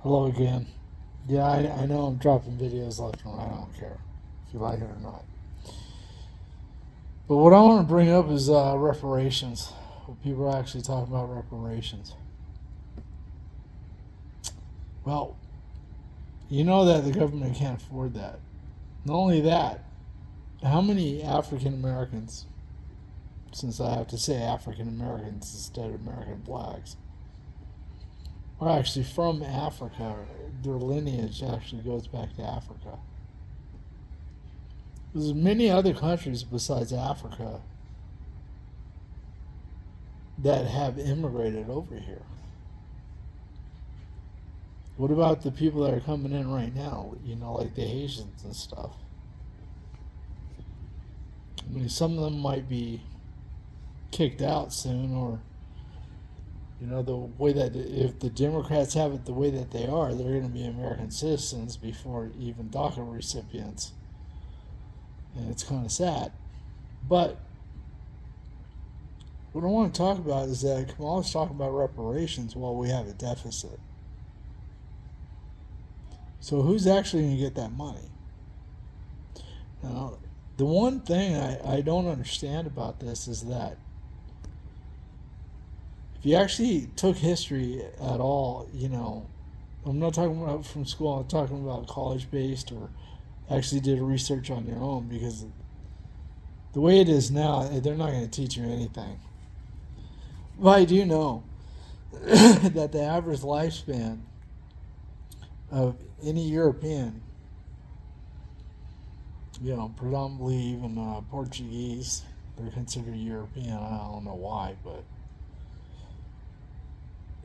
Hello again. Yeah, I know I'm dropping videos left and right. I don't care if you like it or not. But what I want to bring up is reparations. People are actually talking about reparations. Well, you know that the government can't afford that. Not only that, how many African Americans, since I have to say African Americans instead of American blacks, are actually from Africa? Their lineage actually goes back to Africa. There's many other countries besides Africa that have immigrated over here. What about the people that are coming in right now? Like the Haitians and stuff. I mean, some of them might be kicked out soon, or the way that if the Democrats have it the way that they are, they're going to be American citizens before even DACA recipients, and it's kind of sad. But what I want to talk about is that Kamala's talking about reparations while we have a deficit. So who's actually going to get that money? Now, the one thing I don't understand about this is that if you actually took history at all, I'm not talking about from school, I'm talking about college based or actually did research on your own, because the way it is now, they're not going to teach you anything. But I do know that the average lifespan of any European, predominantly even Portuguese, they're considered European. I don't know why, but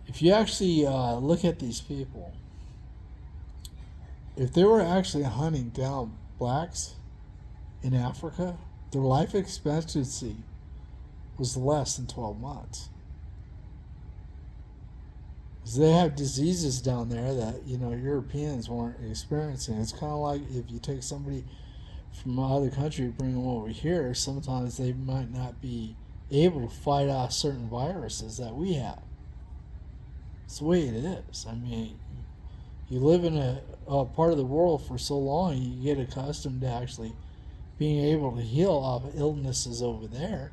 if you actually look at these people, if they were actually hunting down blacks in Africa, their life expectancy was less than 12 months. Because they have diseases down there that, Europeans weren't experiencing. It's kind of like if you take somebody from another country, bring them over here, sometimes they might not be able to fight off certain viruses that we have. It's the way it is. I mean, you live in a part of the world for so long, you get accustomed to actually being able to heal off illnesses over there.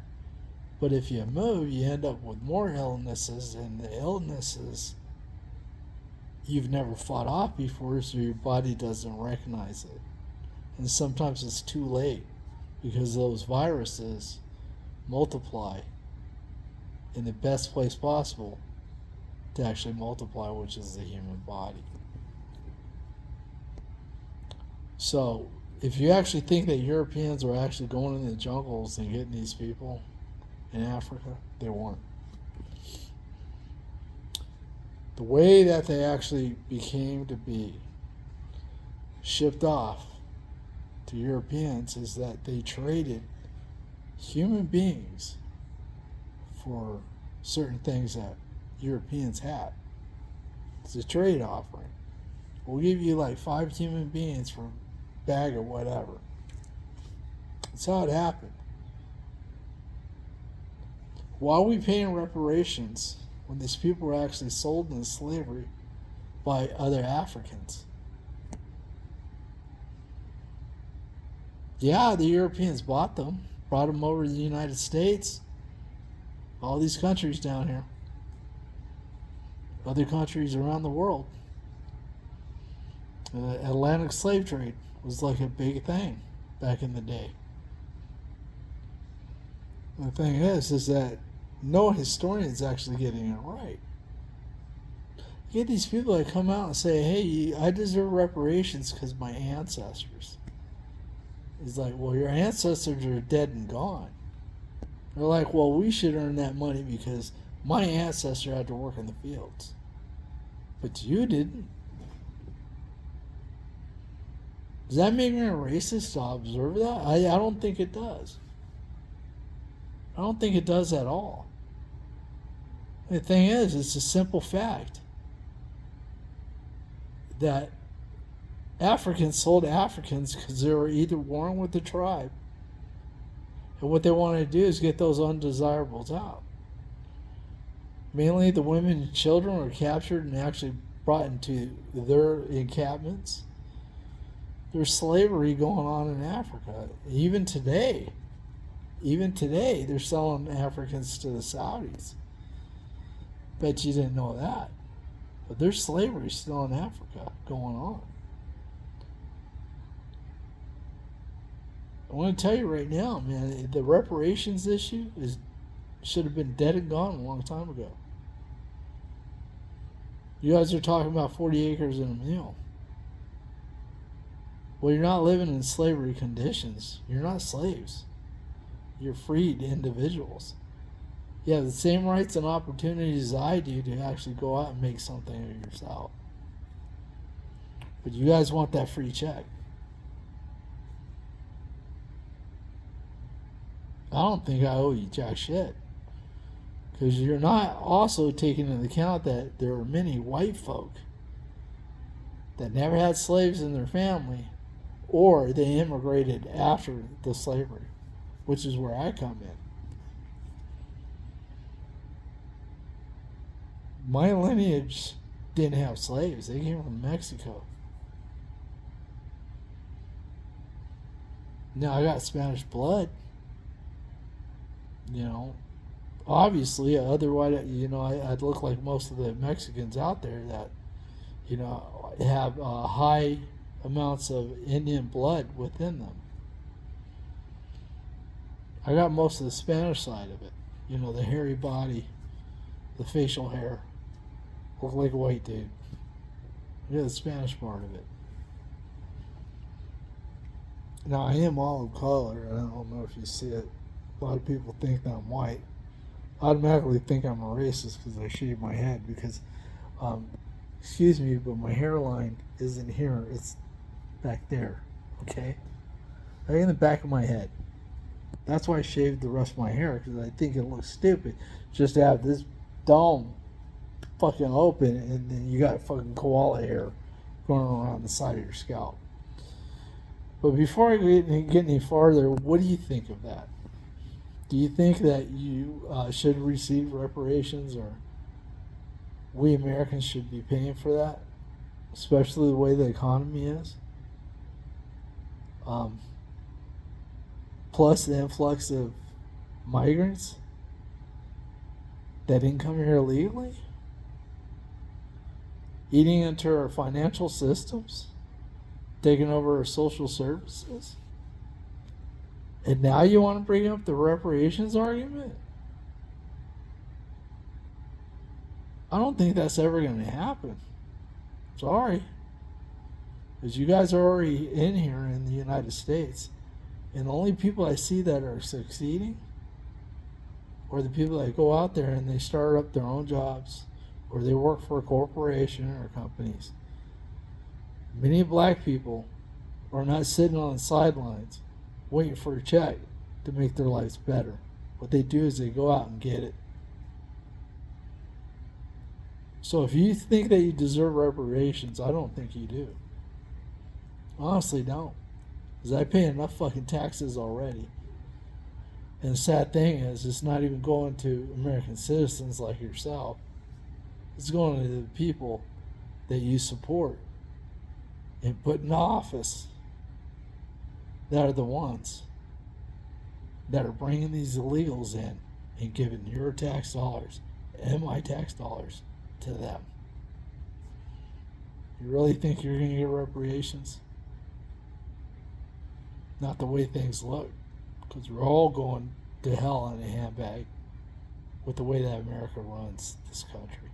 But if you move, you end up with more illnesses, and the illnesses you've never fought off before, so your body doesn't recognize it. And sometimes it's too late because those viruses multiply in the best place possible to actually multiply, which is the human body. So, if you actually think that Europeans were actually going in the jungles and getting these people in Africa, they weren't. The way that they actually became to be shipped off to Europeans is that they traded human beings for certain things that Europeans had. It's a trade offering. We'll give you like 5 human beings for a bag of whatever. That's how it happened. Why are we paying reparations when these people were actually sold into slavery by other Africans? Yeah, the Europeans brought them over to the United States, all these countries down here, other countries around the world. The Atlantic slave trade was like a big thing back in the day. The thing is that no historian's actually getting it right. You get these people that come out and say, hey, I deserve reparations because my ancestors. It's like, well, your ancestors are dead and gone. They're like, well, we should earn that money because my ancestor had to work in the fields. But you didn't. Does that make me a racist to observe that? I don't think it does. I don't think it does at all. The thing is, it's a simple fact that Africans sold Africans because they were either born with the tribe, and what they wanted to do is get those undesirables out. Mainly the women and children were captured and actually brought into their encampments. There's slavery going on in Africa. Even today, they're selling Africans to the Saudis. Bet you didn't know that. But there's slavery still in Africa going on. I want to tell you right now, man, the reparations issue should have been dead and gone a long time ago. You guys are talking about 40 acres and a mule. Well, you're not living in slavery conditions. You're not slaves. You're freed individuals. You have the same rights and opportunities I do to actually go out and make something of yourself. But you guys want that free check. I don't think I owe you jack shit. Because you're not also taking into account that there are many white folk that never had slaves in their family, or they immigrated after the slavery, which is where I come in. My lineage didn't have slaves. They came from Mexico. Now I got Spanish blood. You know, obviously, otherwise, I'd look like most of the Mexicans out there that, have high amounts of Indian blood within them. I got most of the Spanish side of it. The hairy body, the facial hair. Look like a white dude. Yeah, the Spanish part of it. Now, I am olive color. I don't know if you see it. A lot of people think that I'm white. I automatically think I'm a racist because I shave my head because, excuse me, but my hairline isn't here. It's back there, okay? Right in the back of my head. That's why I shaved the rest of my hair, because I think it looks stupid just to have this dome fucking open and then you got fucking koala hair going around the side of your scalp. But before I get any farther, what do you think of that? Do you think that you should receive reparations, or we Americans should be paying for that, especially the way the economy is? Plus the influx of migrants that didn't come here illegally, eating into our financial systems, taking over our social services. And now you want to bring up the reparations argument? I don't think that's ever going to happen. Sorry. Because you guys are already in here in the United States. And the only people I see that are succeeding are the people that go out there and they start up their own jobs, or they work for a corporation or companies. Many black people are not sitting on the sidelines waiting for a check to make their lives better. What they do is they go out and get it. So if you think that you deserve reparations, I don't think you do. Honestly, don't. Because I pay enough fucking taxes already. And the sad thing is, it's not even going to American citizens like yourself. It's going to the people that you support and put in office that are the ones that are bringing these illegals in and giving your tax dollars and my tax dollars to them. You really think you're going to get reparations? Not the way things look, because we're all going to hell in a handbag with the way that America runs this country.